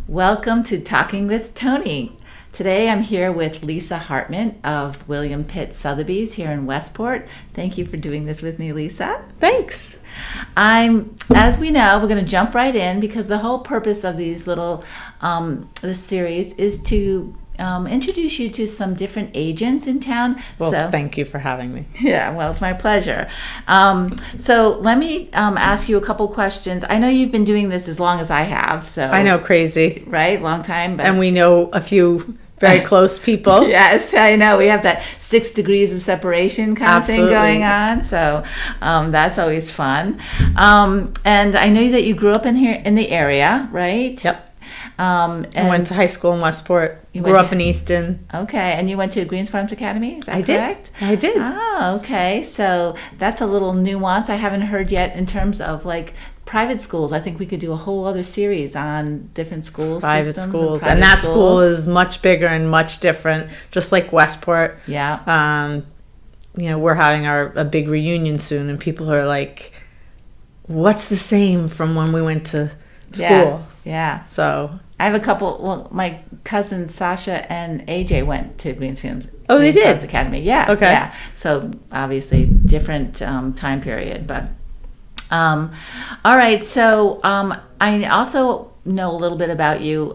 Welcome to Talking with Toni. Today I'm here with Lisa Hartman of William Pitt Sotheby's here in Westport. Thank you for doing this with me, Lisa. Thanks. As we know, we're going to jump right in because the whole purpose of these this series is to introduce you to some different agents in town. Well, thank you for having me. Yeah, well, it's my pleasure. So let me ask you a couple questions. I know you've been doing this as long as I have. So I know, crazy. Right? Long time. But and we know a few very close people. Yes, I know. We have that 6 degrees of separation kind of thing going on. So that's always fun. And I know that you grew up in the area, right? Yep. And I went to high school in Westport. Grew up in Easton. Okay, and you went to Greens Farms Academy, is that correct? I did. Oh, okay. So that's a little nuance I haven't heard yet in terms of like private schools. I think we could do a whole other series on different schools. Private schools. And that school is much bigger and much different, just like Westport. Yeah. We're having a big reunion soon, and people are like, what's the same from when we went to school? Yeah. So I have a couple. Well, my cousin Sasha and AJ went to Greens Farms. Oh, they did? Academy. Yeah. Okay. Yeah. So obviously different time period, but all right. So I also know a little bit about you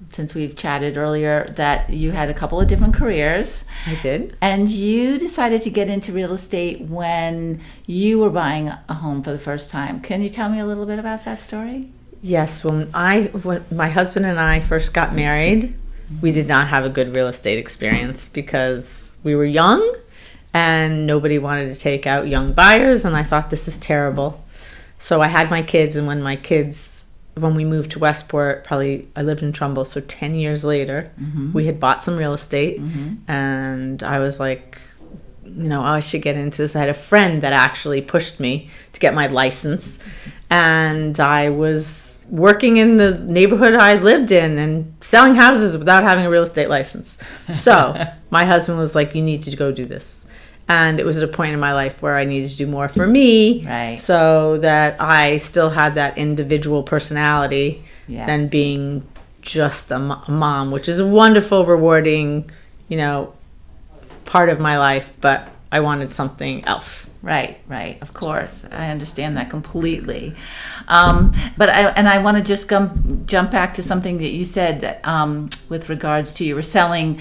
since we've chatted earlier that you had a couple of different careers. I did. And you decided to get into real estate when you were buying a home for the first time. Can you tell me a little bit about that story? Yes, when my husband and I first got married, we did not have a good real estate experience because we were young and nobody wanted to take out young buyers, and I thought, this is terrible. So I had my kids, and when we moved to Westport, I lived in Trumbull, so 10 years later, we had bought some real estate, and I was like, I should get into this. I had a friend that actually pushed me to get my license, and I was working in the neighborhood I lived in and selling houses without having a real estate license. So my husband was like, you need to go do this. And it was at a point in my life where I needed to do more for me, right, so that I still had that individual personality than being just a mom, which is a wonderful, rewarding, part of my life, but I wanted something else. Right. Of course, I understand that completely. But I want to just jump back to something that you said that, with regards to you were selling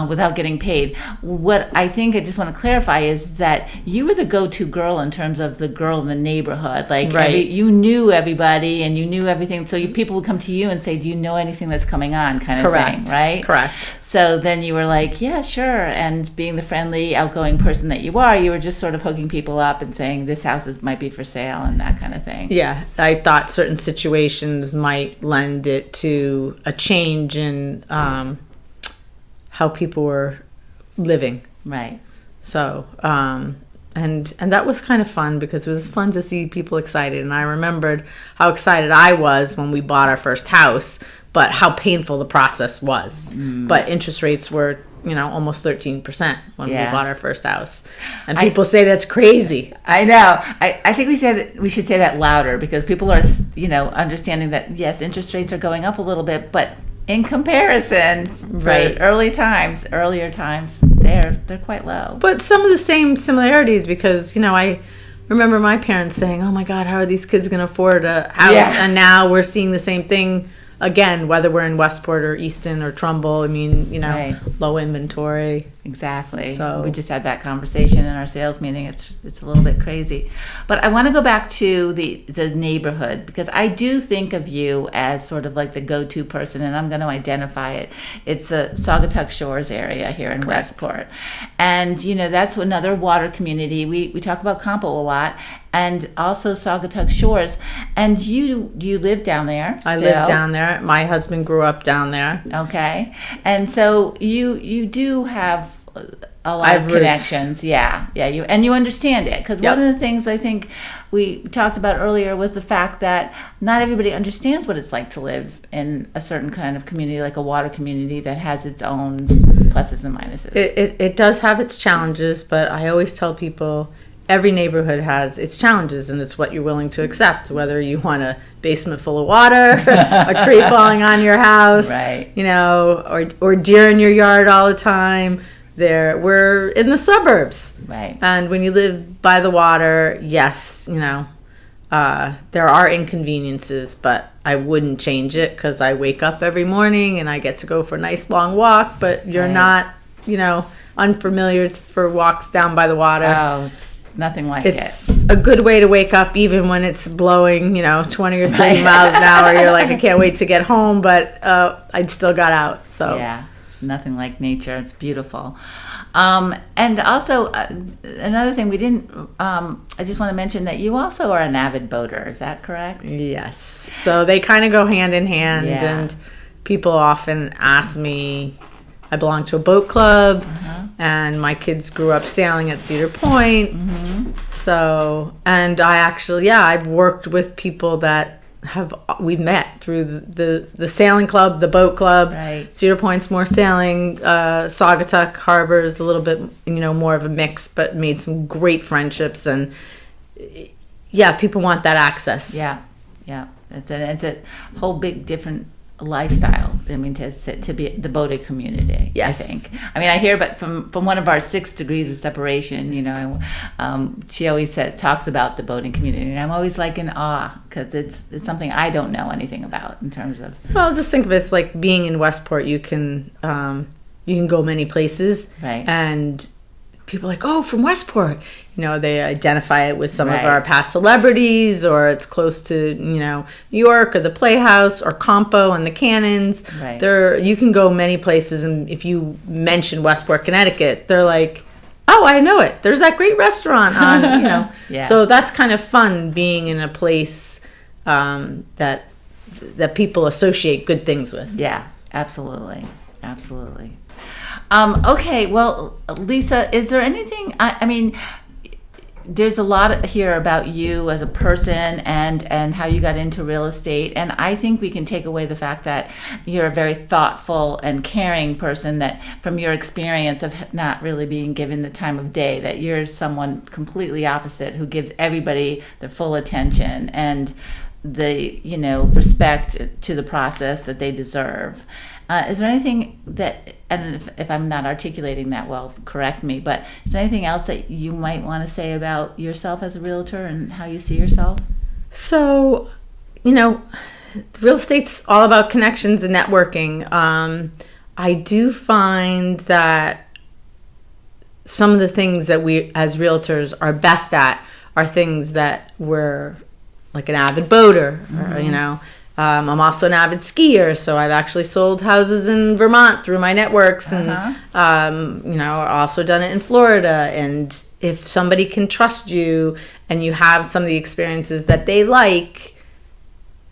without getting paid. What I think I just want to clarify is that you were the go-to girl in terms of the girl in the neighborhood. Like, right. You knew everybody and you knew everything. So people would come to you and say, "Do you know anything that's coming on?" kind of thing, right? Correct. So then you were like, "Yeah, sure." And being the friendly, outgoing person that you are, you were just sort of hooking people up and saying this house might be for sale and that kind of thing. Yeah, I thought certain situations might lend it to a change in how people were living. Right. So and that was kind of fun because it was fun to see people excited, and I remembered how excited I was when we bought our first house, but how painful the process was. But interest rates were almost 13% when we bought our first house. And people say that's crazy. I know. I think we should say that louder because people are, understanding that, yes, interest rates are going up a little bit, but in comparison, right, earlier times, they're quite low. But some of the same similarities because, I remember my parents saying, oh my God, how are these kids going to afford a house? Yeah. And now we're seeing the same thing. Again, whether we're in Westport or Easton or Trumbull, Right. Low inventory. Exactly. So we just had that conversation in our sales meeting. It's a little bit crazy. But I want to go back to the neighborhood because I do think of you as sort of like the go-to person, and I'm going to identify it. It's the Saugatuck Shores area here in Correct. Westport. And, that's another water community. We talk about Campo a lot, and also Saugatuck Shores. And you live down there still. I live down there. My husband grew up down there. Okay. And so you do have a lot of connections. Yeah. You understand it because one of the things I think we talked about earlier was the fact that not everybody understands what it's like to live in a certain kind of community, like a water community that has its own pluses and minuses. It does have its challenges, but I always tell people every neighborhood has its challenges, and it's what you're willing to accept, whether you want a basement full of water, a tree falling on your house, Right. you know, or deer in your yard all the time. We're in the suburbs. Right. And when you live by the water, yes, you know, there are inconveniences, but I wouldn't change it because I wake up every morning and I get to go for a nice long walk, but you're Right. not, you know, unfamiliar for walks down by the water. Oh, it's nothing like It's it. a good way to wake up even when it's blowing, you know, 20 or 30 Right. miles an hour. You're like, I can't wait to get home, but I'd still got out. So Yeah, it's nothing like nature. It's beautiful. And also, another thing we didn't, I just want to mention that you also are an avid boater. Is that correct? yes. So they kind of go hand in hand, Yeah. and people often ask me, I belong to a boat club, and my kids grew up sailing at Cedar Point. So, and I actually, I've worked with people that we've met through the sailing club, the boat club. Right. Cedar Point's more sailing. Saugatuck Harbor is a little bit, you know, more of a mix, but made some great friendships. And yeah, people want that access. Yeah, yeah. It's a whole big different lifestyle. I mean, to be the boating community. Yes. I think. I mean, I hear, but from one of our 6 degrees of separation, you know, she always talks about the boating community, and I'm always like in awe because it's something I don't know anything about in terms of. Well, just think of it as like being in Westport. You can go many places, Right. and people are like, oh, from Westport. You know, they identify it with some Right. of our past celebrities, or it's close to, you know, New York or the Playhouse or Compo and the Cannons. Right. You can go many places, and if you mention Westport, Connecticut, they're like, oh, I know it. There's that great restaurant on, you know. Yeah. So that's kind of fun being in a place that people associate good things with. Yeah, absolutely. Absolutely. Okay, well, Lisa, is there anything, I mean, there's a lot here about you as a person and how you got into real estate. And I think we can take away the fact that you're a very thoughtful and caring person, that from your experience of not really being given the time of day, that you're someone completely opposite who gives everybody their full attention and the, you know, respect to the process that they deserve. Is there anything that, and if I'm not articulating that well, correct me, but is there anything else that you might want to say about yourself as a realtor and how you see yourself? So, you know, real estate's all about connections and networking. I do find that some of the things that we as realtors are best at are things that we're like an avid boater, or, you know. I'm also an avid skier, so I've actually sold houses in Vermont through my networks, and you know, also done it in Florida. And if somebody can trust you and you have some of the experiences that they like,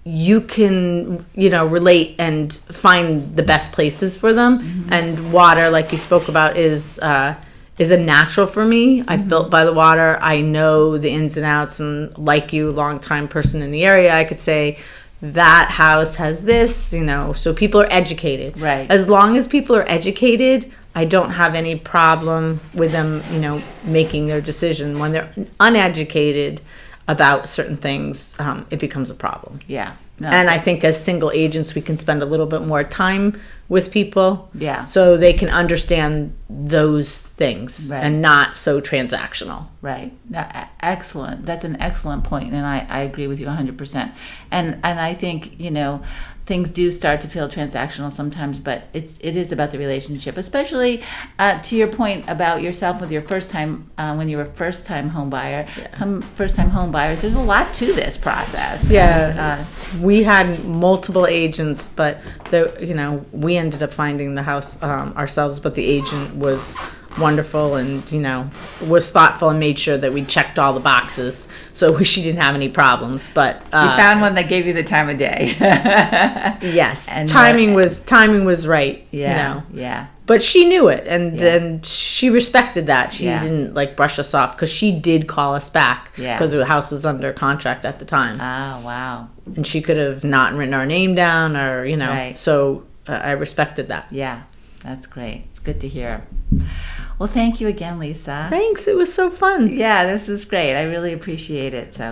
you can, you know, relate and find the best places for them. And water, like you spoke about, is a natural for me. I've built by the water. I know the ins and outs, and like you, longtime person in the area, I could say that house has this, you know, so people are educated. Right. As long as people are educated, I don't have any problem with them, you know, making their decision. When they're uneducated about certain things, it becomes a problem. Yeah. No. And I think as single agents, we can spend a little bit more time with people, Yeah. so they can understand those things, Right. and not so transactional. Right. No, excellent. That's an excellent point, and I agree with you 100%. And I think, you know, things do start to feel transactional sometimes, but it is about the relationship, especially to your point about yourself with your first time, when you were first time home buyer. Yeah. Some first time home buyers, there's a lot to this process. Yeah, we had multiple agents, but you know, we ended up finding the house ourselves. But the agent was wonderful, and you know, was thoughtful and made sure that we checked all the boxes, so she didn't have any problems. But You found one that gave you the time of day. yes, And timing was right. Yeah. You know? Yeah. But she knew it, and Yeah. and she respected that. She Yeah. didn't like brush us off, because she did call us back, Yeah. because the house was under contract at the time. Ah, wow. And she could have not written our name down, or you know. Right. So I respected that. Yeah, that's great. It's good to hear. Well, thank you again, Lisa. Thanks. It was so fun. Yeah, this was great. I really appreciate it. So